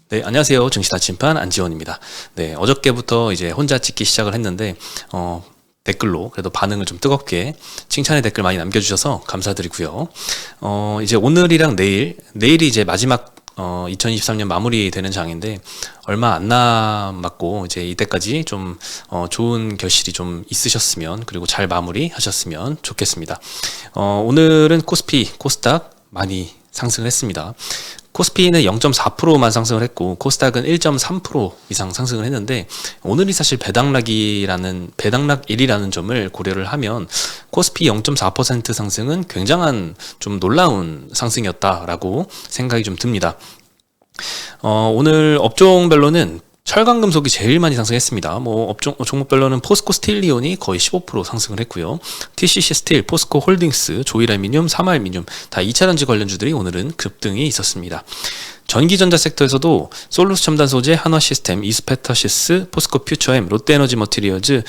네, 안녕하세요. 증시나침반 안지원입니다. 네, 어저께부터 이제 혼자 찍기 시작을 했는데, 댓글로 그래도 반응을 좀 뜨겁게 칭찬의 댓글 많이 남겨주셔서 감사드리고요. 이제 오늘이랑 내일이 이제 마지막 2023년 마무리되는 장인데 얼마 안 남았고 이제 이때까지 좀 좋은 결실이 좀 있으셨으면 그리고 잘 마무리하셨으면 좋겠습니다. 오늘은 코스피, 코스닥 많이 상승을 했습니다. 코스피는 0.4%만 상승을 했고 코스닥은 1.3% 이상 상승을 했는데 오늘이 사실 배당락일이라는 점을 고려를 하면 코스피 0.4% 상승은 굉장한 좀 놀라운 상승이었다라고 생각이 좀 듭니다. 오늘 업종별로는 철강금속이 제일 많이 상승했습니다. 종목별로는 포스코 스틸리온이 거의 15% 상승을 했고요. TCC 스틸, 포스코 홀딩스, 조일알미늄, 삼화알미늄 다 2차전지 관련주들이 오늘은 급등이 있었습니다. 전기전자 섹터에서도 솔루스 첨단 소재, 한화시스템, 이스페타시스, 포스코 퓨처엠, 롯데에너지 머티리얼즈,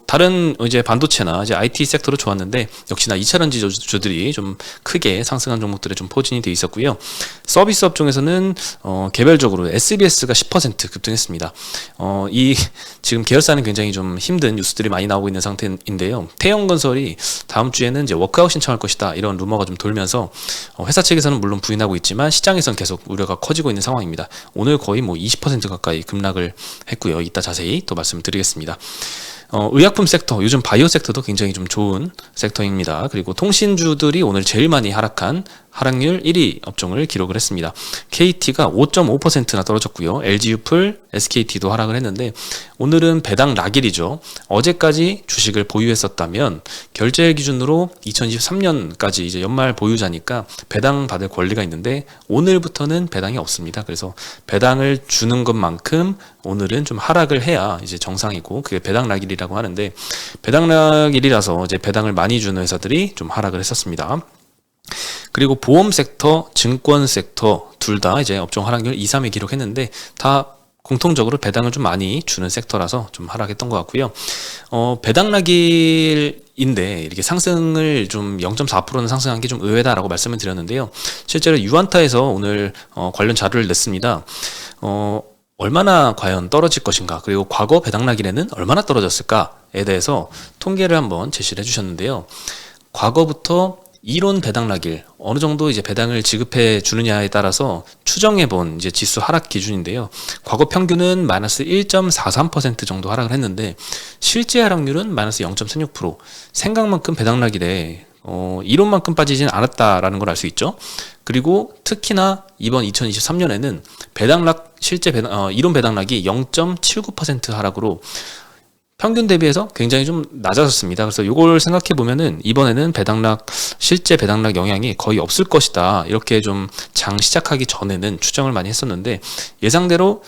다른 이제 반도체나 이제 IT 섹터로 좋았는데 역시나 2차전지 주들이 좀 크게 상승한 종목들에 좀 포진이 되어 있었고요. 서비스 업종에서는 개별적으로 SBS가 10% 급등했습니다. 지금 계열사는 굉장히 좀 힘든 뉴스들이 많이 나오고 있는 상태인데요. 태영건설이 다음 주에는 이제 워크아웃 신청할 것이다 이런 루머가 좀 돌면서 회사 측에서는 물론 부인하고 있지만 시장에서는 계속 우려가 커지고 있는 상황입니다. 오늘 거의 20% 가까이 급락을 했고요. 이따 자세히 또 말씀드리겠습니다. 의약품 섹터, 요즘 바이오 섹터도 굉장히 좀 좋은 섹터입니다. 그리고 통신주들이 오늘 제일 많이 하락한 하락률 1위 업종을 기록을 했습니다. KT가 5.5%나 떨어졌고요. LG유플, SKT도 하락을 했는데 오늘은 배당 락일이죠. 어제까지 주식을 보유했었다면 결제 기준으로 2023년까지 이제 연말 보유자니까 배당 받을 권리가 있는데 오늘부터는 배당이 없습니다. 그래서 배당을 주는 것만큼 오늘은 좀 하락을 해야 이제 정상이고 그게 배당 락일이라고 하는데 배당 락일이라서 이제 배당을 많이 주는 회사들이 좀 하락을 했었습니다. 그리고 보험 sek터, 증권 섹터 둘 다 이제 업종 하락률 2, 3위 기록했는데 다 공통적으로 배당을 좀 많이 주는 섹터라서 좀 하락했던 것 같고요. 배당락일인데 이렇게 상승을 좀 0.4%는 상승한 게 좀 의외다라고 말씀을 드렸는데요. 실제로 유안타에서 오늘 관련 자료를 냈습니다. 얼마나 과연 떨어질 것인가 그리고 과거 배당락일에는 얼마나 떨어졌을까에 대해서 통계를 한번 제시를 해주셨는데요. 과거부터 이론 배당락일 어느 정도 이제 배당을 지급해 주느냐에 따라서 추정해 본 이제 지수 하락 기준인데요. 과거 평균은 마이너스 1.43% 정도 하락을 했는데 실제 하락률은 마이너스 0.36%. 생각만큼 배당락일에 이론만큼 빠지진 않았다라는 걸 알 수 있죠. 그리고 특히나 이번 2023년에는 이론 배당락이 0.79% 하락으로 평균 대비해서 굉장히 좀 낮아졌습니다. 그래서 이걸 생각해 보면은 이번에는 실제 배당락 영향이 거의 없을 것이다. 이렇게 좀 장 시작하기 전에는 추정을 많이 했었는데 예상대로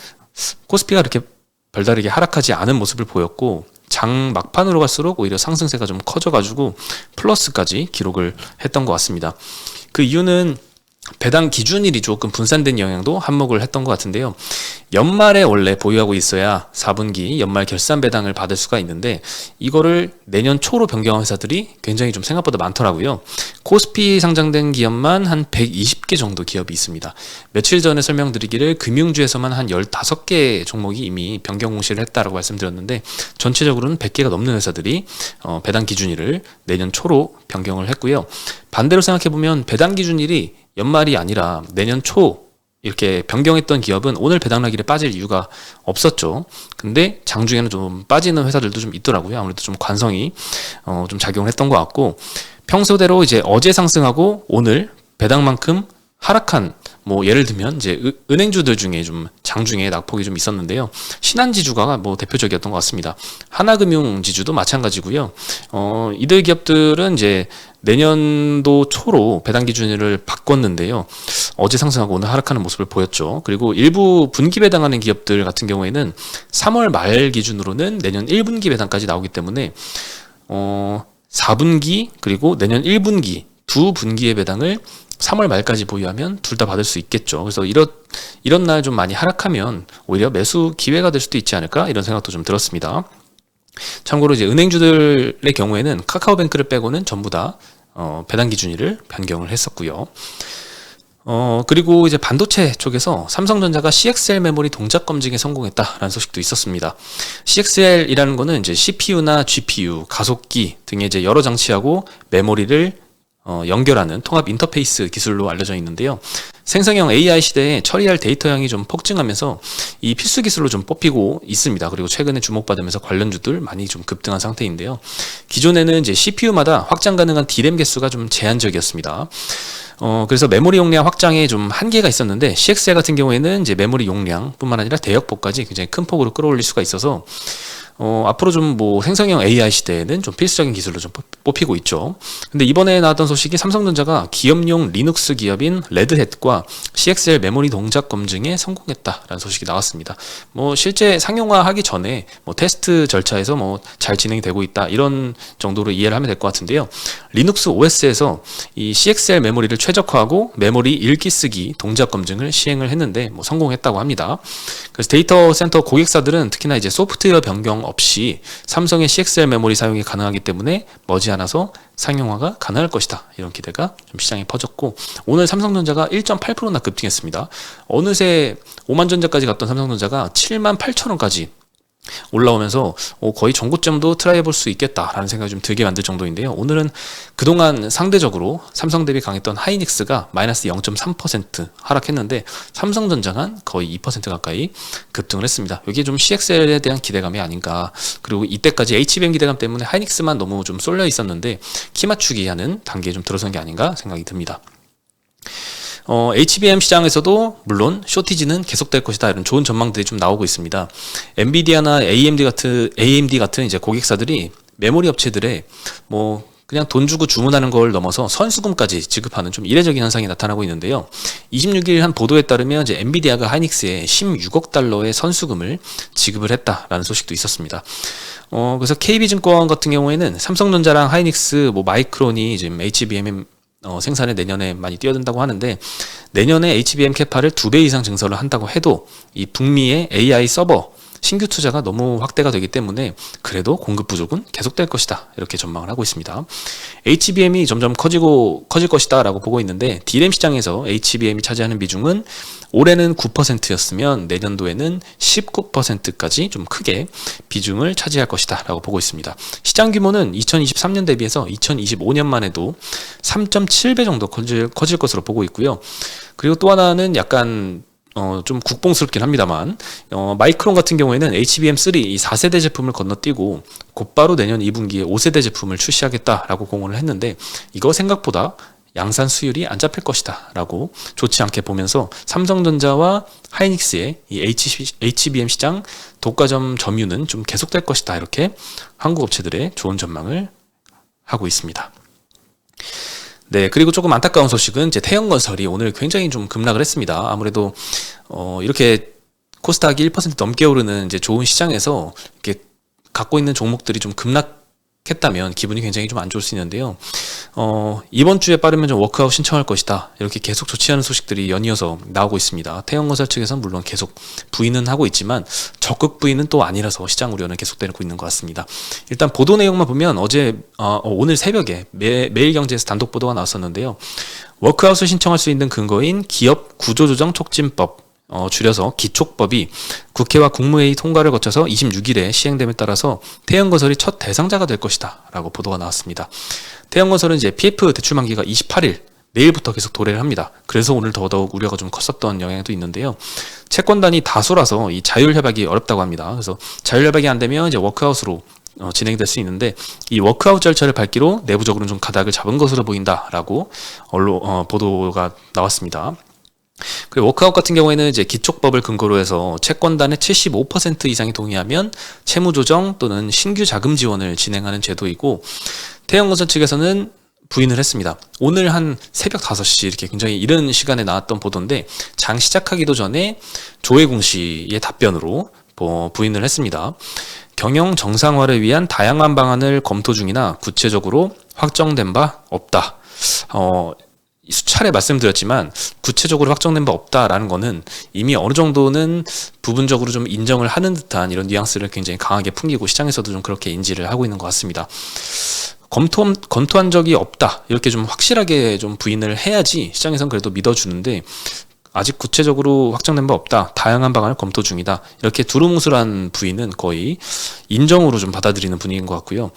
코스피가 그렇게 별다르게 하락하지 않은 모습을 보였고 장 막판으로 갈수록 오히려 상승세가 좀 커져가지고 플러스까지 기록을 했던 것 같습니다. 그 이유는 배당 기준일이 조금 분산된 영향도 한몫을 했던 것 같은데요. 연말에 원래 보유하고 있어야 4분기 연말 결산 배당을 받을 수가 있는데 이거를 내년 초로 변경한 회사들이 굉장히 좀 생각보다 많더라고요. 코스피 상장된 기업만 한 120개 정도 기업이 있습니다. 며칠 전에 설명드리기를 금융주에서만 한 15개 종목이 이미 변경 공시를 했다라고 말씀드렸는데 전체적으로는 100개가 넘는 회사들이 배당 기준일을 내년 초로 변경을 했고요. 반대로 생각해보면 배당 기준일이 연말이 아니라 내년 초 이렇게 변경했던 기업은 오늘 배당락일에 빠질 이유가 없었죠. 근데 장중에는 좀 빠지는 회사들도 좀 있더라고요. 아무래도 좀 관성이 좀 작용을 했던 것 같고 평소대로 이제 어제 상승하고 오늘 배당만큼 하락한 예를 들면 이제 은행주들 중에 좀 장중에 낙폭이 좀 있었는데요. 신한지주가 대표적이었던 것 같습니다. 하나금융지주도 마찬가지고요. 이들 기업들은 이제 내년도 초로 배당 기준을 바꿨는데요. 어제 상승하고 오늘 하락하는 모습을 보였죠. 그리고 일부 분기 배당하는 기업들 같은 경우에는 3월 말 기준으로는 내년 1분기 배당까지 나오기 때문에 4분기 그리고 내년 1분기 두 분기의 배당을 3월 말까지 보유하면 둘 다 받을 수 있겠죠. 그래서 이런 날 좀 많이 하락하면 오히려 매수 기회가 될 수도 있지 않을까 이런 생각도 좀 들었습니다. 참고로 이제 은행주들의 경우에는 카카오뱅크를 빼고는 전부 다 배당 기준일을 변경을 했었고요. 그리고 이제 반도체 쪽에서 삼성전자가 CXL 메모리 동작 검증에 성공했다라는 소식도 있었습니다. CXL이라는 거는 이제 CPU나 GPU, 가속기 등의 이제 여러 장치하고 메모리를 연결하는 통합 인터페이스 기술로 알려져 있는데요. 생성형 AI 시대에 처리할 데이터량이 좀 폭증하면서 이 필수 기술로 좀 뽑히고 있습니다. 그리고 최근에 주목받으면서 관련주들 많이 좀 급등한 상태인데요. 기존에는 이제 CPU마다 확장 가능한 D램 개수가 좀 제한적이었습니다. 그래서 메모리 용량 확장에 좀 한계가 있었는데 CXL 같은 경우에는 이제 메모리 용량뿐만 아니라 대역폭까지 굉장히 큰 폭으로 끌어올릴 수가 있어서 앞으로 좀 뭐 생성형 AI 시대에는 좀 필수적인 기술로 좀 뽑히고 있죠. 근데 이번에 나왔던 소식이 삼성전자가 기업용 리눅스 기업인 레드햇과 CXL 메모리 동작 검증에 성공했다라는 소식이 나왔습니다. 뭐 실제 상용화하기 전에 뭐 테스트 절차에서 뭐 잘 진행이 되고 있다 이런 정도로 이해를 하면 될 것 같은데요. 리눅스 OS에서 이 CXL 메모리를 최적화하고 메모리 읽기 쓰기 동작 검증을 시행을 했는데 뭐 성공했다고 합니다. 그래서 데이터 센터 고객사들은 특히나 이제 소프트웨어 변경 없이 삼성의 CXL 메모리 사용이 가능하기 때문에 머지않아서 상용화가 가능할 것이다. 이런 기대가 좀 시장에 퍼졌고 오늘 삼성전자가 1.8%나 급등했습니다. 어느새 5만 전자까지 갔던 삼성전자가 7만 8천 원까지 올라오면서 거의 전고점도 트라이 해볼 수 있겠다라는 생각이 좀 들게 만들 정도인데요. 오늘은 그동안 상대적으로 삼성 대비 강했던 하이닉스가 마이너스 0.3% 하락했는데 삼성전자는 거의 2% 가까이 급등을 했습니다. 이게 좀 CXL에 대한 기대감이 아닌가. 그리고 이때까지 HBM 기대감 때문에 하이닉스만 너무 좀 쏠려 있었는데 키 맞추기 하는 단계에 좀 들어선 게 아닌가 생각이 듭니다. HBM 시장에서도 물론 쇼티지는 계속될 것이다 이런 좋은 전망들이 좀 나오고 있습니다. 엔비디아나 AMD 같은 이제 고객사들이 메모리 업체들의 뭐 그냥 돈 주고 주문하는 걸 넘어서 선수금까지 지급하는 좀 이례적인 현상이 나타나고 있는데요. 26일 한 보도에 따르면 이제 엔비디아가 하이닉스에 16억 달러의 선수금을 지급을 했다라는 소식도 있었습니다. 그래서 KB증권 같은 경우에는 삼성전자랑 하이닉스, 뭐 마이크론이 지금 HBM 생산에 내년에 많이 뛰어든다고 하는데 내년에 HBM 캐파를 2배 이상 증설을 한다고 해도 이 북미의 AI 서버 신규 투자가 너무 확대가 되기 때문에 그래도 공급 부족은 계속될 것이다 이렇게 전망을 하고 있습니다. HBM이 점점 커질 것이다 라고 보고 있는데 D램 시장에서 HBM이 차지하는 비중은 올해는 9%였으면 내년도에는 19%까지 좀 크게 비중을 차지할 것이다 라고 보고 있습니다. 시장 규모는 2023년 대비해서 2025년만 해도 3.7배 정도 커질 것으로 보고 있고요. 그리고 또 하나는 약간 좀 국뽕스럽긴 합니다만 마이크론 같은 경우에는 HBM3 이 4세대 제품을 건너뛰고 곧바로 내년 2분기에 5세대 제품을 출시하겠다라고 공언을 했는데 이거 생각보다 양산 수율이 안 잡힐 것이다 라고 좋지 않게 보면서 삼성전자와 하이닉스의 이 HBM 시장 독과점 점유는 좀 계속될 것이다 이렇게 한국 업체들의 좋은 전망을 하고 있습니다. 네, 그리고 조금 안타까운 소식은 이제 태형건설이 오늘 굉장히 좀 급락을 했습니다. 아무래도 이렇게 코스닥이 1% 넘게 오르는 이제 좋은 시장에서 이렇게 갖고 있는 종목들이 좀 급락했다면 기분이 굉장히 좀 안 좋을 수 있는데요. 이번 주에 빠르면 좀 워크아웃 신청할 것이다. 이렇게 계속 좋지 않은 소식들이 연이어서 나오고 있습니다. 태형건설 측에서는 물론 계속 부인은 하고 있지만 적극 부인은 또 아니라서 시장 우려는 계속되고 있는 것 같습니다. 일단 보도 내용만 보면 오늘 새벽에 매일경제에서 단독 보도가 나왔었는데요. 워크아웃을 신청할 수 있는 근거인 기업 구조조정 촉진법 줄여서 기촉법이 국회와 국무회의 통과를 거쳐서 26일에 시행됨에 따라서 태형건설이 첫 대상자가 될 것이다 라고 보도가 나왔습니다. 태형건설은 이제 PF 대출 만기가 28일 내일부터 계속 도래를 합니다. 그래서 오늘 더더욱 우려가 좀 컸었던 영향도 있는데요. 채권단이 다수라서 이 자율 협약이 어렵다고 합니다. 그래서 자율 협약이 안 되면 이제 워크아웃으로 진행될 수 있는데 이 워크아웃 절차를 밟기로 내부적으로는 좀 가닥을 잡은 것으로 보인다라고 보도가 나왔습니다. 그 워크아웃 같은 경우에는 이제 기촉법을 근거로 해서 채권단의 75% 이상이 동의하면 채무조정 또는 신규 자금 지원을 진행하는 제도이고 태형건설 측에서는 부인을 했습니다. 오늘 한 새벽 5시 이렇게 굉장히 이른 시간에 나왔던 보도인데 장 시작하기도 전에 조혜공 씨의 답변으로 부인을 했습니다. 경영 정상화를 위한 다양한 방안을 검토 중이나 구체적으로 확정된 바 없다. 수차례 말씀드렸지만 구체적으로 확정된 바 없다라는 거는 이미 어느 정도는 부분적으로 좀 인정을 하는 듯한 이런 뉘앙스를 굉장히 강하게 풍기고 시장에서도 좀 그렇게 인지를 하고 있는 것 같습니다. 검토한 적이 없다. 이렇게 좀 확실하게 좀 부인을 해야지 시장에선 그래도 믿어주는데, 아직 구체적으로 확정된 바 없다. 다양한 방안을 검토 중이다. 이렇게 두루뭉술한 부인은 거의 인정으로 좀 받아들이는 분위기인 것 같고요.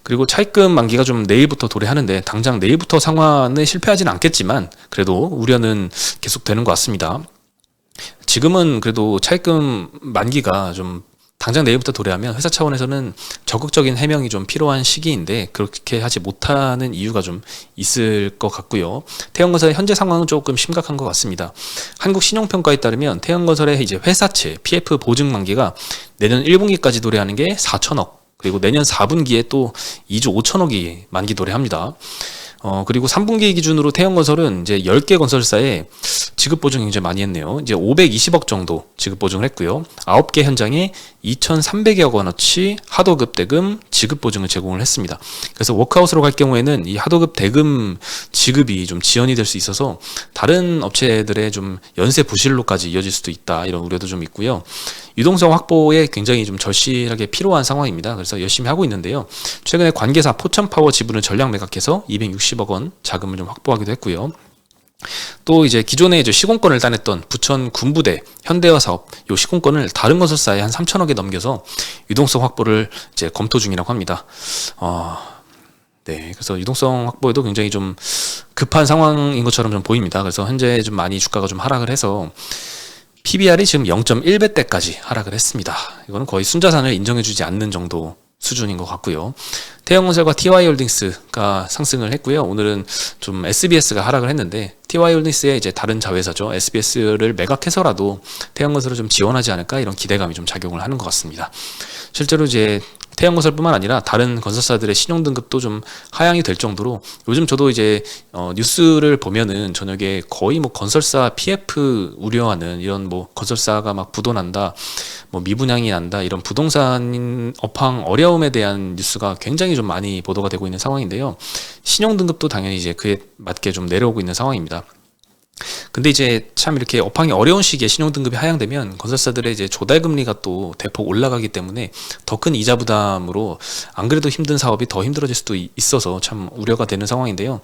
그리고 차입금 만기가 좀 내일부터 도래하는데, 당장 내일부터 상환에 실패하지는 않겠지만 그래도 우려는 계속되는 것 같습니다. 지금은 그래도 차입금 만기가 좀 당장 내일부터 도래하면 회사 차원에서는 적극적인 해명이 좀 필요한 시기인데, 그렇게 하지 못하는 이유가 좀 있을 것 같고요. 태형건설의 현재 상황은 조금 심각한 것 같습니다. 한국신용평가에 따르면 태형건설의 이제 회사채 PF 보증 만기가 내년 1분기까지 도래하는 게 4천억, 그리고 내년 4분기에 또 2조 5천억이 만기 도래합니다. 그리고 3분기 기준으로 태형건설은 이제 10개 건설사에 지급 보증 굉장히 많이 했네요. 이제 520억 정도 지급 보증을 했고요. 9개 현장에 2,300여 원어치 하도급 대금 지급 보증을 제공을 했습니다. 그래서 워크아웃으로 갈 경우에는 이 하도급 대금 지급이 좀 지연이 될 수 있어서 다른 업체들의 좀 연쇄 부실로까지 이어질 수도 있다, 이런 우려도 좀 있고요. 유동성 확보에 굉장히 좀 절실하게 필요한 상황입니다. 그래서 열심히 하고 있는데요. 최근에 관계사 포천파워 지분을 전량 매각해서 260억 원 자금을 좀 확보하기도 했고요. 또 이제 기존에 이제 시공권을 따냈던 부천 군부대 현대화 사업, 요 시공권을 다른 건설사에 한 3천억에 넘겨서 유동성 확보를 이제 검토 중이라고 합니다. 네, 그래서 유동성 확보에도 굉장히 좀 급한 상황인 것처럼 좀 보입니다. 그래서 현재 좀 많이 주가가 좀 하락을 해서 PBR이 지금 0.1배대까지 하락을 했습니다. 이거는 거의 순자산을 인정해주지 않는 정도 수준인 것 같고요. 태형건설과 TY홀딩스가 상승을 했고요. 오늘은 좀 SBS가 하락을 했는데, TY홀딩스의 이제 다른 자회사죠, SBS를 매각해서라도 태형건설을 좀 지원하지 않을까, 이런 기대감이 좀 작용을 하는 것 같습니다. 실제로 이제 태형건설뿐만 아니라 다른 건설사들의 신용등급도 좀 하향이 될 정도로, 요즘 저도 이제 뉴스를 보면은 저녁에 거의 뭐 건설사 PF 우려하는 이런, 뭐 건설사가 막 부도난다, 뭐 미분양이 난다, 이런 부동산 업황 어려움에 대한 뉴스가 굉장히 좀 많이 보도가 되고 있는 상황인데요. 신용등급도 당연히 이제 그에 맞게 좀 내려오고 있는 상황입니다. 근데 이제 참 이렇게 업황이 어려운 시기에 신용등급이 하향되면 건설사들의 이제 조달금리가 또 대폭 올라가기 때문에 더 큰 이자 부담으로 안 그래도 힘든 사업이 더 힘들어질 수도 있어서 참 우려가 되는 상황인데요.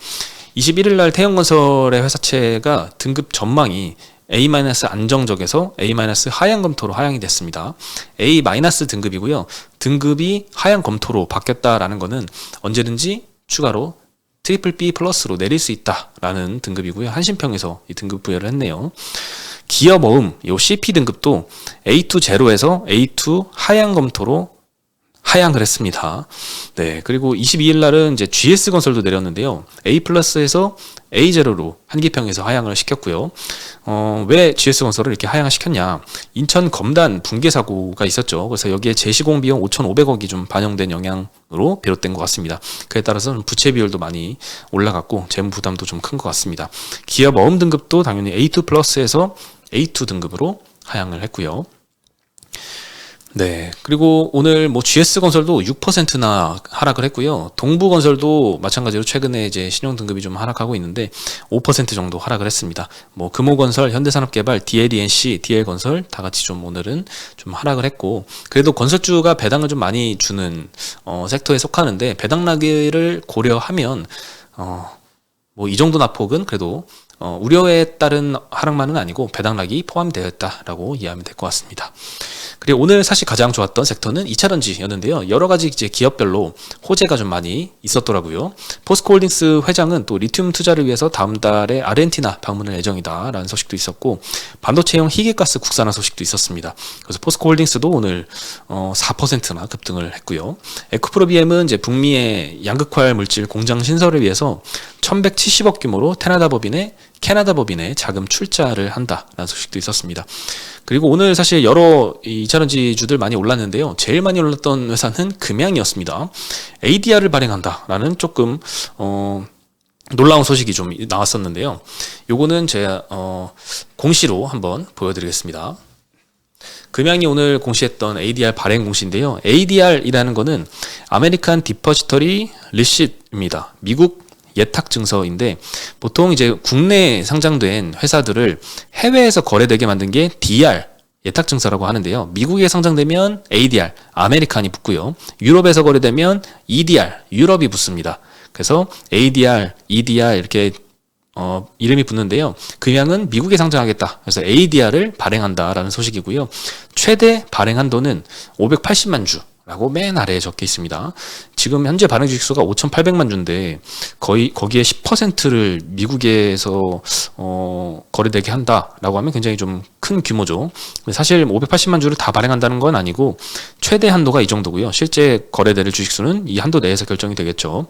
21일 날 태형건설의 회사채가 등급 전망이 A- 안정적에서 A- 하향 검토로 하향이 됐습니다. A- 등급이고요. 등급이 하향 검토로 바뀌었다라는 거는 언제든지 추가로 트리플 B 플러스로 내릴 수 있다라는 등급이고요. 한신평에서 이 등급 부여를 했네요. 기업 어음, 요 CP 등급도 A2 제로에서 A2 하향 검토로 하향을 했습니다. 네, 그리고 22일 날은 이제 GS건설도 내렸는데요. A 플러스에서 A0로 한기평에서 하향을 시켰고요. 왜 GS건설을 이렇게 하향을 시켰냐? 인천 검단 붕괴 사고가 있었죠. 그래서 여기에 재시공 비용 5,500억이 좀 반영된 영향으로 비롯된 것 같습니다. 그에 따라서 부채 비율도 많이 올라갔고 재무 부담도 좀 큰 것 같습니다. 기업 어음 등급도 당연히 A2 플러스에서 A2 등급으로 하향을 했고요. 네, 그리고 오늘 뭐 GS건설도 6%나 하락을 했고요. 동부건설도 마찬가지로 최근에 이제 신용등급이 좀 하락하고 있는데 5% 정도 하락을 했습니다. 뭐 금호건설, 현대산업개발, DLENC, DL건설 다 같이 좀 오늘은 좀 하락을 했고, 그래도 건설주가 배당을 좀 많이 주는 섹터에 속하는데, 배당락을 고려하면 뭐 이 정도 낙폭은 그래도 우려에 따른 하락만은 아니고 배당락이 포함되어 있다라고 이해하면 될 것 같습니다. 그리고 오늘 사실 가장 좋았던 섹터는 2차전지였는데요. 여러 가지 이제 기업별로 호재가 좀 많이 있었더라고요. 포스코홀딩스 회장은 또 리튬 투자를 위해서 다음 달에 아르헨티나 방문을 예정이다라는 소식도 있었고, 반도체용 희귀가스 국산화 소식도 있었습니다. 그래서 포스코홀딩스도 오늘 4%나 급등을 했고요. 에코프로비엠은 이제 북미의 양극화 물질 공장 신설을 위해서 1,170억 규모로 캐나다 법인에 자금 출자를 한다라는 소식도 있었습니다. 그리고 오늘 사실 여러 2차전지주들 많이 올랐는데요. 제일 많이 올랐던 회사는 금양이었습니다. ADR을 발행한다라는 조금 놀라운 소식이 좀 나왔었는데요. 요거는 제가 공시로 한번 보여드리겠습니다. 금양이 오늘 공시했던 ADR 발행 공시인데요. ADR이라는 거는 아메리칸 디퍼지터리 리시트입니다. 미국 예탁 증서인데, 보통 이제 국내에 상장된 회사들을 해외에서 거래되게 만든 게 DR, 예탁 증서라고 하는데요. 미국에 상장되면 ADR, 아메리칸이 붙고요. 유럽에서 거래되면 EDR, 유럽이 붙습니다. 그래서 ADR, EDR 이렇게 이름이 붙는데요. 금양은 미국에 상장하겠다. 그래서 ADR을 발행한다라는 소식이고요. 최대 발행 한도는 580만 주라고 맨 아래에 적혀 있습니다. 지금 현재 발행 주식수가 5,800만 주인데 거의 거기에 10%를 미국에서 거래되게 한다라고 하면 굉장히 좀 큰 규모죠. 사실 580만 주를 다 발행한다는 건 아니고 최대 한도가 이 정도고요. 실제 거래될 주식수는 이 한도 내에서 결정이 되겠죠.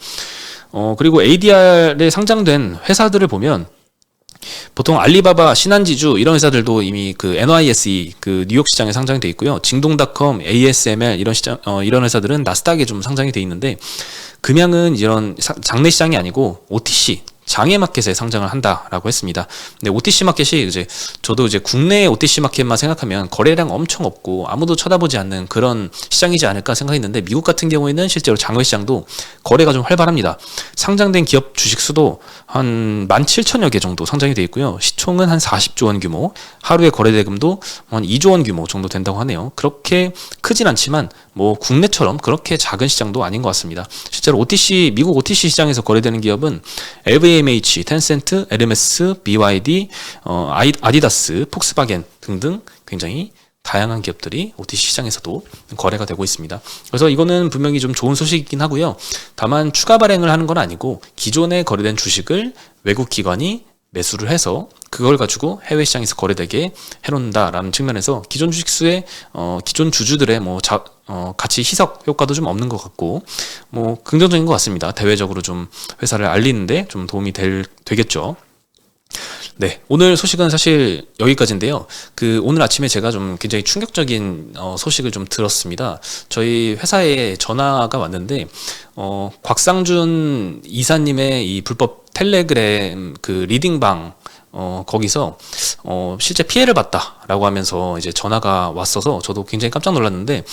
그리고 ADR에 상장된 회사들을 보면 보통 알리바바, 신한지주 이런 회사들도 이미 그 NYSE 그 뉴욕 시장에 상장이 돼 있고요. 징동닷컴, ASML 이런 시장 이런 회사들은 나스닥에 좀 상장이 돼 있는데 금양은 이런 장내 시장이 아니고 OTC 장외 마켓에 상장을 한다라고 했습니다. 근데 OTC 마켓이 이제 저도 이제 국내 OTC 마켓만 생각하면 거래량 엄청 없고 아무도 쳐다보지 않는 그런 시장이지 않을까 생각했는데 미국 같은 경우에는 실제로 장외 시장도 거래가 좀 활발합니다. 상장된 기업 주식 수도 한 17,000여 개 정도 상장이 돼 있고요. 시총은 한 40조 원 규모, 하루의 거래 대금도 한 2조 원 규모 정도 된다고 하네요. 그렇게 크진 않지만 뭐 국내처럼 그렇게 작은 시장도 아닌 것 같습니다. 실제로 OTC 미국 OTC 시장에서 거래되는 기업은 LVMH, 텐센트, 에르메스, BYD, 아디다스, 폭스바겐 등등 굉장히 다양한 기업들이 OTC 시장에서도 거래가 되고 있습니다. 그래서 이거는 분명히 좀 좋은 소식이긴 하고요. 다만 추가 발행을 하는 건 아니고 기존에 거래된 주식을 외국 기관이 매수를 해서 그걸 가지고 해외 시장에서 거래되게 해놓는다라는 측면에서 기존 주식수의 기존 주주들의 가치 희석 효과도 좀 없는 것 같고 뭐 긍정적인 것 같습니다. 대외적으로 좀 회사를 알리는데 좀 도움이 되겠죠. 네, 오늘 소식은 사실 여기까지인데요. 오늘 아침에 제가 좀 굉장히 충격적인 소식을 좀 들었습니다. 저희 회사에 전화가 왔는데 곽상준 이사님의 이 불법 텔레그램 그 리딩방 거기서 실제 피해를 봤다라고 하면서 이제 전화가 왔어서 저도 굉장히 깜짝 놀랐는데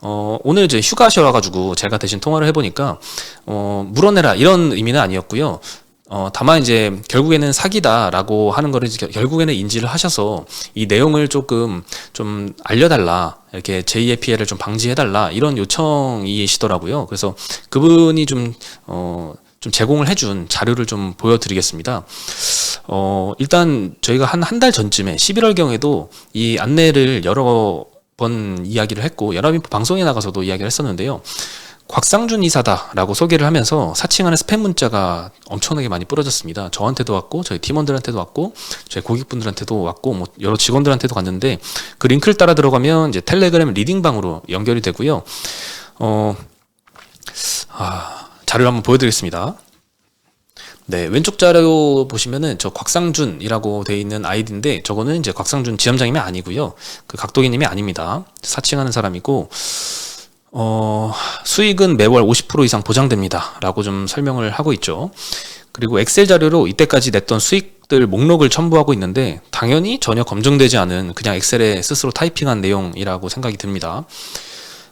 오늘 이제 휴가셔가지고 제가 대신 통화를 해보니까 물어내라 이런 의미는 아니었고요. 다만 이제 결국에는 사기다라고 하는 거를 결국에는 인지를 하셔서 이 내용을 조금 좀 알려달라, 이렇게 제2의 피해를 좀 방지해달라 이런 요청이시더라고요. 그래서 그분이 좀 제공을 해준 자료를 좀 보여드리겠습니다. 일단 저희가 한 달 전쯤에 11월경에도 이 안내를 여러 번 이야기를 했고 연합인포 방송에 나가서도 이야기를 했었는데요. 곽상준 이사다라고 소개를 하면서 사칭하는 스팸 문자가 엄청나게 많이 뿌려졌습니다. 저한테도 왔고 저희 팀원들한테도 왔고 저희 고객분들한테도 왔고 뭐 여러 직원들한테도 갔는데 그 링크를 따라 들어가면 이제 텔레그램 리딩방으로 연결이 되고요. 자료를 한번 보여드리겠습니다. 네, 왼쪽 자료 보시면은 저 곽상준이라고 되어 있는 아이디인데 저거는 이제 곽상준 지점장님이 아니고요. 그 각도기님이 아닙니다. 사칭하는 사람이고 수익은 매월 50% 이상 보장됩니다 라고 좀 설명을 하고 있죠. 그리고 엑셀 자료로 이때까지 냈던 수익들 목록을 첨부하고 있는데 당연히 전혀 검증되지 않은 그냥 엑셀에 스스로 타이핑한 내용이라고 생각이 듭니다.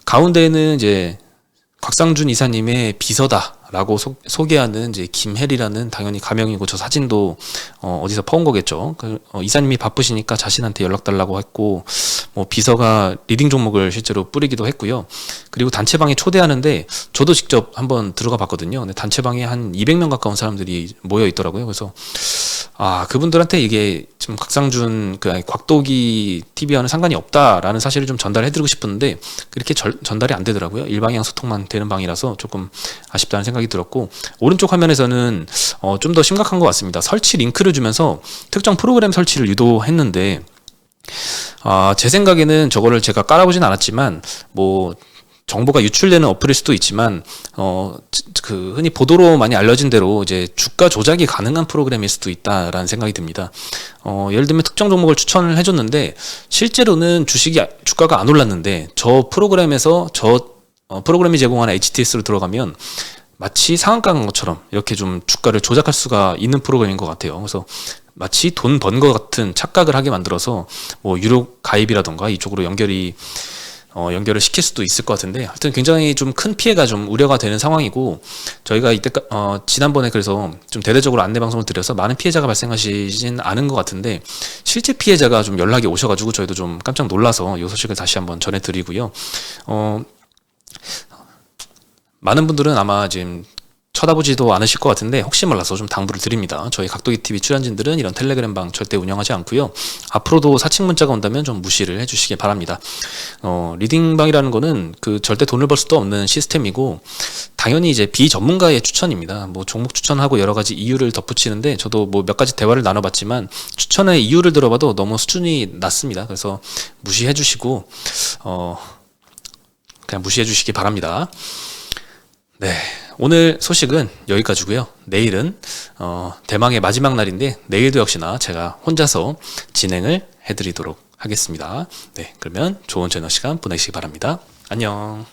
가운데에는 이제 곽상준 이사님의 비서다라고 소개하는 이제 김혜리라는 당연히 가명이고 저 사진도 어디서 퍼온 거겠죠. 이사님이 바쁘시니까 자신한테 연락 달라고 했고 뭐 비서가 리딩 종목을 실제로 뿌리기도 했고요. 그리고 단체방에 초대하는데 저도 직접 한번 들어가 봤거든요. 근데 단체방에 한 200명 가까운 사람들이 모여 있더라고요. 그래서 그분들한테 이게 지금 곽상준 곽도기 TV와는 상관이 없다라는 사실을 좀 전달해드리고 싶은데 그렇게 전달이 안 되더라고요. 일방향 소통만 되는 방이라서 조금 아쉽다는 생각이 들었고 오른쪽 화면에서는 좀 더 심각한 것 같습니다. 설치 링크를 주면서 특정 프로그램 설치를 유도했는데 제 생각에는 저거를 제가 깔아보진 않았지만 뭐 정보가 유출되는 어플일 수도 있지만 흔히 보도로 많이 알려진 대로 이제 주가 조작이 가능한 프로그램일 수도 있다라는 생각이 듭니다. 예를 들면 특정 종목을 추천을 해줬는데 실제로는 주가가 안 올랐는데 저 프로그램에서 프로그램이 제공하는 HTS로 들어가면 마치 상한가 간 것처럼 이렇게 좀 주가를 조작할 수가 있는 프로그램인 것 같아요. 그래서 마치 돈 번 것 같은 착각을 하게 만들어서 뭐 유료 가입이라던가 이쪽으로 연결이 연결을 시킬 수도 있을 것 같은데, 하여튼 굉장히 좀 큰 피해가 좀 우려가 되는 상황이고, 저희가 지난번에 그래서 좀 대대적으로 안내 방송을 드려서 많은 피해자가 발생하시진 않은 것 같은데, 실제 피해자가 좀 연락이 오셔가지고 저희도 좀 깜짝 놀라서 이 소식을 다시 한번 전해드리고요. 많은 분들은 아마 지금 쳐다보지도 않으실 것 같은데, 혹시 몰라서 좀 당부를 드립니다. 저희 각도기TV 출연진들은 이런 텔레그램 방 절대 운영하지 않고요. 앞으로도 사칭 문자가 온다면 좀 무시를 해주시기 바랍니다. 리딩방이라는 거는 절대 돈을 벌 수도 없는 시스템이고, 당연히 이제 비전문가의 추천입니다. 뭐 종목 추천하고 여러 가지 이유를 덧붙이는데, 저도 뭐 몇 가지 대화를 나눠봤지만 추천의 이유를 들어봐도 너무 수준이 낮습니다. 그래서 무시해 주시고 그냥 무시해 주시기 바랍니다. 네, 오늘 소식은 여기까지고요. 내일은 대망의 마지막 날인데, 내일도 역시나 제가 혼자서 진행을 해드리도록 하겠습니다. 네, 그러면 좋은 저녁 시간 보내시기 바랍니다. 안녕.